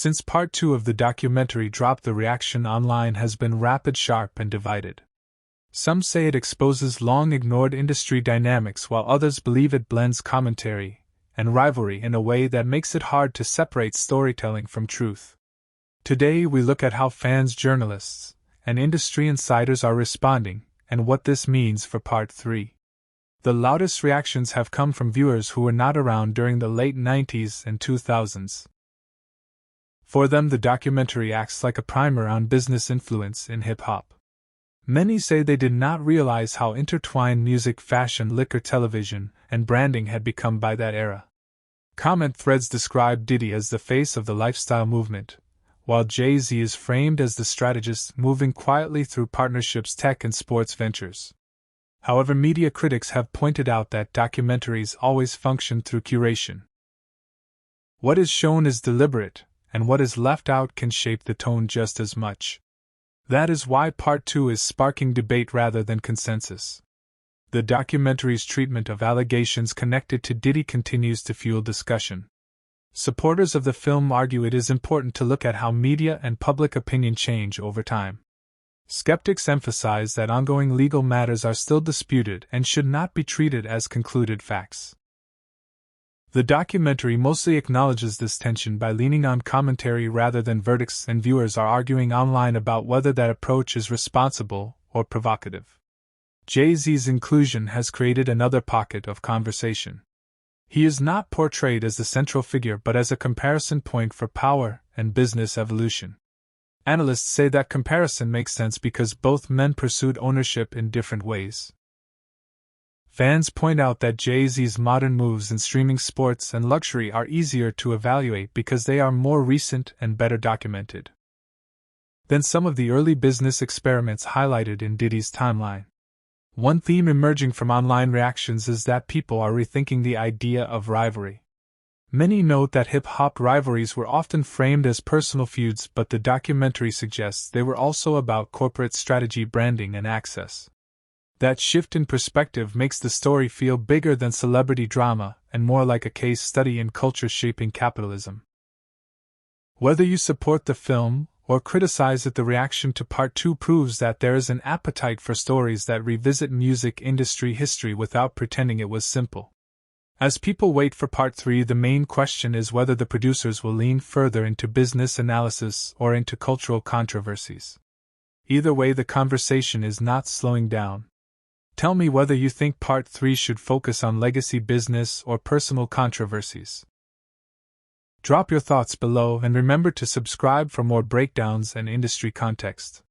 Since part 2 of the documentary dropped, the reaction online has been rapid, sharp, and divided. Some say it exposes long-ignored industry dynamics, while others believe it blends commentary and rivalry in a way that makes it hard to separate storytelling from truth. Today we look at how fans, journalists, and industry insiders are responding, and what this means for part 3. The loudest reactions have come from viewers who were not around during the late 90s and 2000s. For them, the documentary acts like a primer on business influence in hip-hop. Many say they did not realize how intertwined music, fashion, liquor, television, and branding had become by that era. Comment threads describe Diddy as the face of the lifestyle movement, while Jay-Z is framed as the strategist moving quietly through partnerships, tech, and sports ventures. However, media critics have pointed out that documentaries always function through curation. What is shown is deliberate, and what is left out can shape the tone just as much. That is why part 2 is sparking debate rather than consensus. The documentary's treatment of allegations connected to Diddy continues to fuel discussion. Supporters of the film argue it is important to look at how media and public opinion change over time. Skeptics emphasize that ongoing legal matters are still disputed and should not be treated as concluded facts. The documentary mostly acknowledges this tension by leaning on commentary rather than verdicts, and viewers are arguing online about whether that approach is responsible or provocative. Jay-Z's inclusion has created another pocket of conversation. He is not portrayed as the central figure but as a comparison point for power and business evolution. Analysts say that comparison makes sense because both men pursued ownership in different ways. Fans point out that Jay-Z's modern moves in streaming, sports, and luxury are easier to evaluate because they are more recent and better documented than some of the early business experiments highlighted in Diddy's timeline. One theme emerging from online reactions is that people are rethinking the idea of rivalry. Many note that hip-hop rivalries were often framed as personal feuds, but the documentary suggests they were also about corporate strategy, branding, and access. That shift in perspective makes the story feel bigger than celebrity drama and more like a case study in culture shaping capitalism. Whether you support the film or criticize it, the reaction to part 2 proves that there is an appetite for stories that revisit music industry history without pretending it was simple. As people wait for part 3, the main question is whether the producers will lean further into business analysis or into cultural controversies. Either way, the conversation is not slowing down. Tell me whether you think part 3 should focus on legacy, business, or personal controversies. Drop your thoughts below and remember to subscribe for more breakdowns and industry context.